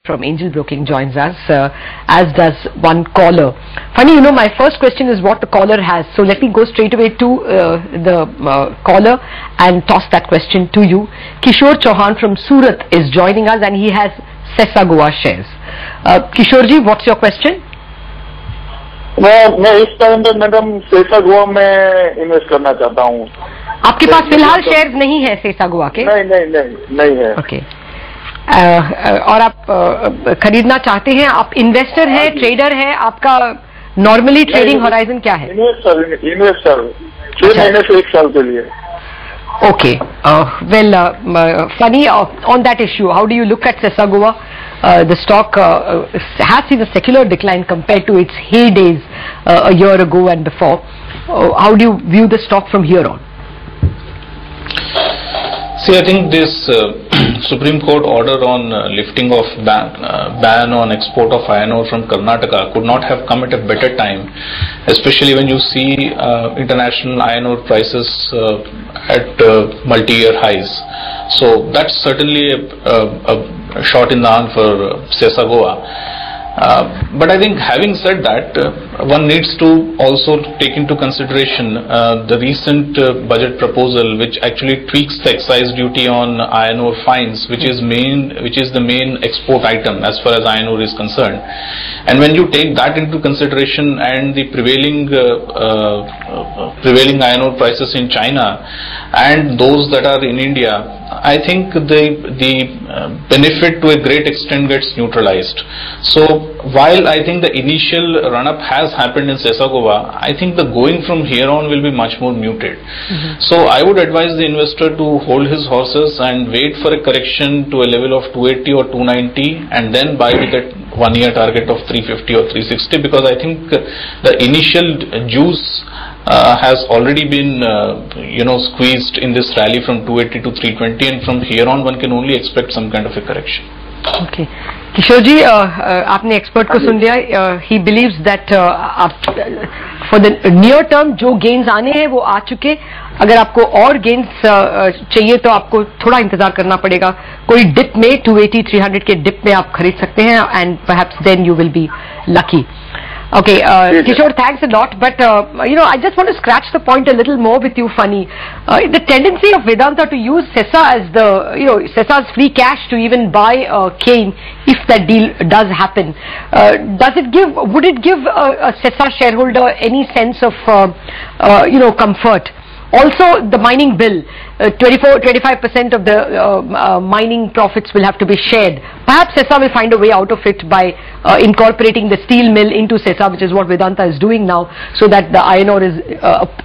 from Angel Broking joins us, as does one caller. Funny, my first question is what the caller has. So let me go straight away to the caller and toss that question to you. Kishore Chauhan from Surat is joining us and he has Sesa Goa shares. Kishore ji, what's your question? मैं इस time पे madam सेसा गोवा में invest करना चाहता हूँ. आपके पास फिलहाल शेयर्स नहीं है सेसा गोवा के? नहीं है. ओके. और आप खरीदना चाहते हैं? आप इन्वेस्टर हैं, ट्रेडर हैं? आपका नॉर्मली ट्रेडिंग होराइजन क्या है? इन्वेस्टर 6 महीने से 1 साल के लिए. Okay. Well, funny on that issue, how do you look at Sesa Goa? The stock has seen a secular decline compared to its heydays a year ago and before. How do you view the stock from here on? See, I think this Supreme Court order on lifting of ban on export of iron ore from Karnataka could not have come at a better time, especially when you see international iron ore prices at multi-year highs. So that's certainly a shot in the arm for Sesa Goa. But I think having said that, one needs to also take into consideration the recent budget proposal, which actually tweaks the excise duty on iron ore fines, which is the main export item as far as iron ore is concerned. And when you take that into consideration and the prevailing iron ore prices in China and those that are in India, I think the benefit to a great extent gets neutralized. So while I think the initial run-up has happened in Sesa Goa, I think the going from here on will be much more muted. So I would advise the investor to hold his horses and wait for a correction to a level of 280 or 290 and then buy with a 1-year target of 350 or 360, because I think the initial juice has already been squeezed in this rally from 280 to 320, and from here on one can only expect some kind of a correction. Okay. Kishore ji, आपने expert को सुन लिया. He believes that for the near term जो gains आने हैं वो आ चुके. अगर आपको और gains चाहिए तो आपको थोड़ा इंतजार करना पड़ेगा. कोई dip में 280, 300 के dip में आप खरीद सकते हैं and perhaps then you will be lucky. Okay, Kishore, thanks a lot. But I just want to scratch the point a little more with you, Funny. The tendency of Vedanta to use Sesa as Sesa's free cash to even buy Kane if that deal does happen. Would it give a Sesa shareholder any sense of comfort? Also, the mining bill, 25% of the mining profits will have to be shared. Perhaps Sesa will find a way out of it by incorporating the steel mill into Sesa, which is what Vedanta is doing now, so that the iron ore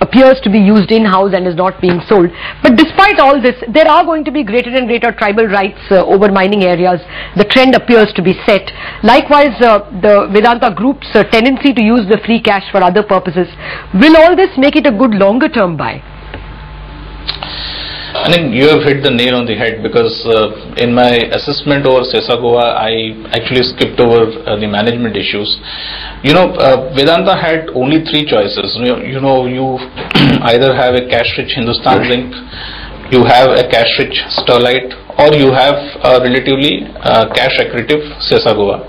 appears to be used in-house and is not being sold. But despite all this, there are going to be greater and greater tribal rights over mining areas. The trend appears to be set. Likewise, the Vedanta Group's tendency to use the free cash for other purposes. Will all this make it a good longer-term buy? I think you have hit the nail on the head, because in my assessment over Sesa Goa, I actually skipped over the management issues. Vedanta had only 3 choices. You either have a cash-rich Hindustan Zinc, you have a cash-rich Sterlite, or you have a relatively cash-accretive Sesa Goa.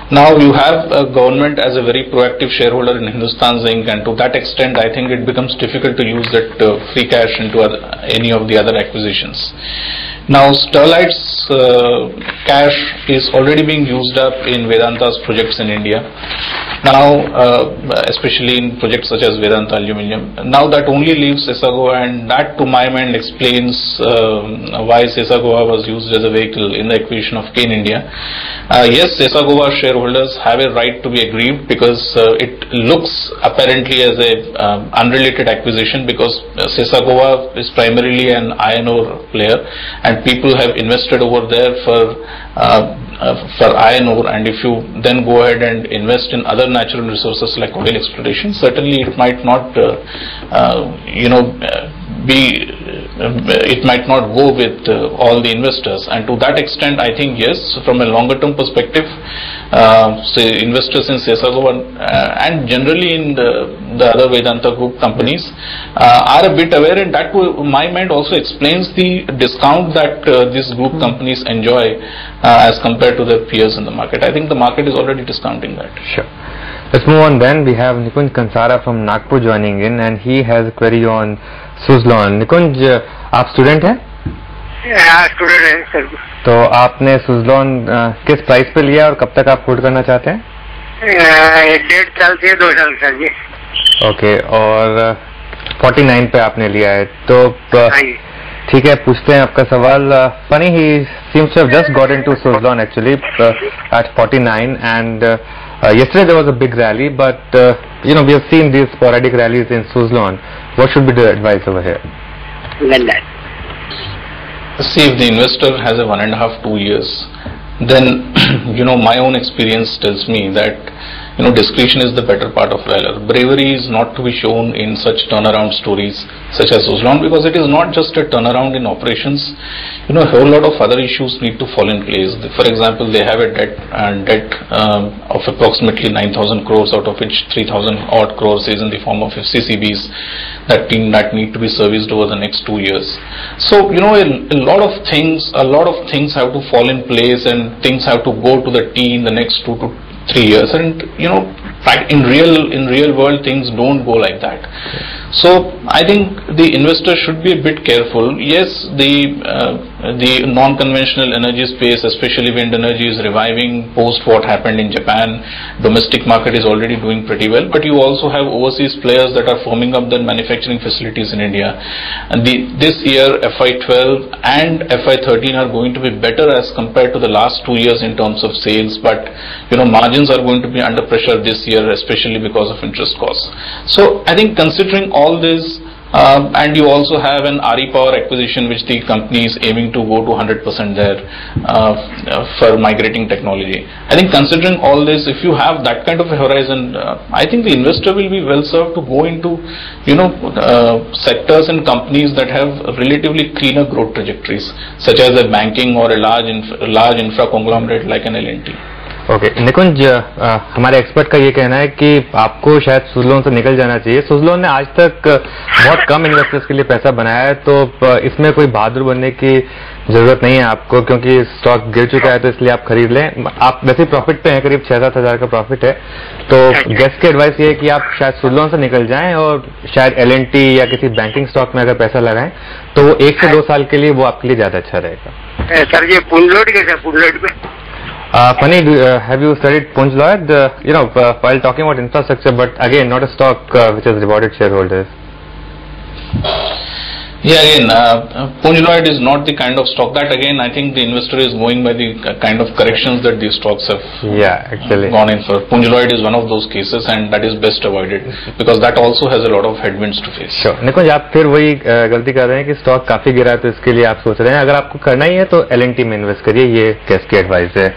Now you have a government as a very proactive shareholder in Hindustan Zinc, and to that extent I think it becomes difficult to use that free cash into any of the other acquisitions. Now Sterlite's cash is already being used up in Vedanta's projects in India. Now, especially in projects such as Vedanta Aluminium. Now that only leaves Sesa Goa, and that to my mind explains why Sesa Goa was used as a vehicle in the acquisition of Kane India. Yes, Sesa Goa shareholders have a right to be aggrieved, because it looks apparently as a unrelated acquisition, because Sesa Goa is primarily an iron ore player and people have invested over there for iron ore, and if you then go ahead and invest in other natural resources like oil exploration, certainly it might not be it might not go with all the investors, and to that extent I think yes, from a longer term perspective, say investors in Sesa and generally in the other Vedanta Group companies are a bit aware, and that my mind also explains the discount that these group companies enjoy as compared to their peers in the market. I think the market is already discounting that. Sure. Let's move on then. We have Nikunj Kansara from Nagpur joining in, and he has a query on Suzlon. Nikunj, आप student हैं? Student हैं sir. तो आपने सुजलॉन किस price पे लिया और कब तक आप होल्ड करना चाहते हैं? 1.5 साल से 2 साल सर जी। ओके, और 49 पे आपने लिया है, तो ठीक है, पूछते हैं आपका सवाल। Funny, he seems to have just got into Suzlon actually at 49, and yesterday there was a big rally, but we have seen these sporadic rallies in Suzlon. What should be the advice over here? See, if the investor has a 1.5-2 years, then my own experience tells me that discretion is the better part of valor. Bravery is not to be shown in such turnaround stories such as Suzlon, because it is not just a turnaround in operations. A whole lot of other issues need to fall in place. For example, they have a debt of approximately 9,000 crores, out of which 3,000 odd crores is in the form of FCCBs that need to be serviced over the next 2 years. So a lot of things have to fall in place, and things have to go to the T in the next 2 to 3 years, and in real world things don't go like that. So I think the investor should be a bit careful. Yes, the non-conventional energy space, especially wind energy, is reviving post what happened in Japan. Domestic market is already doing pretty well, but you also have overseas players that are forming up their manufacturing facilities in India. And this year FY12 and FY13 are going to be better as compared to the last 2 years in terms of sales, but margins are going to be under pressure this year, especially because of interest costs. So I think considering all this, and you also have an RE Power acquisition which the company is aiming to go to 100% there for migrating technology. I think considering all this, if you have that kind of a horizon, I think the investor will be well served to go into sectors and companies that have relatively cleaner growth trajectories, such as a banking or a large infra conglomerate like an L&T. Okay, Nikunj, हमारे expert का ये कहना है कि आपको शायद सुजलॉन से निकल जाना चाहिए। सुजलॉन ने आज तक बहुत कम इन्वेस्टर्स के लिए पैसा बनाया है, तो इसमें कोई बहादुर बनने की जरूरत नहीं है आपको, क्योंकि स्टॉक गिर चुका है, तो इसलिए आप खरीद लें। आप वैसे प्रॉफिट पे हैं, करीब 6-7 हजार का प्रॉफिट है, तो गेस्ट की एडवाइस ये है कि आप शायद सुजलॉन से निकल जाएं और शायद L&T या किसी बैंकिंग स्टॉक में अगर पैसा लगाएं तो वो 1 से 2 साल के लिए वो आपके लिए ज्यादा अच्छा रहेगा। सर ये पुंजलोड कैसा, पुंजलोड पे Funny, have you studied Punj Lloyd? While talking about infrastructure, but again, not a stock which has rewarded shareholders. Yeah, again, Punj Lloyd is not the kind of stock that, again, I think the investor is going by the kind of corrections that these stocks have gone in for. Punj Lloyd is one of those cases, and that is best avoided because that also has a lot of headwinds to face. Sure. निकुंज, आप फिर वही गलती कर रहे हैं कि stock काफी गिरा है, तो इसके लिए आप सोच रहे हैं। अगर आपको करना ही है तो L&T में इन्वेस्ट करिए, ये कैश की एडवाइस है।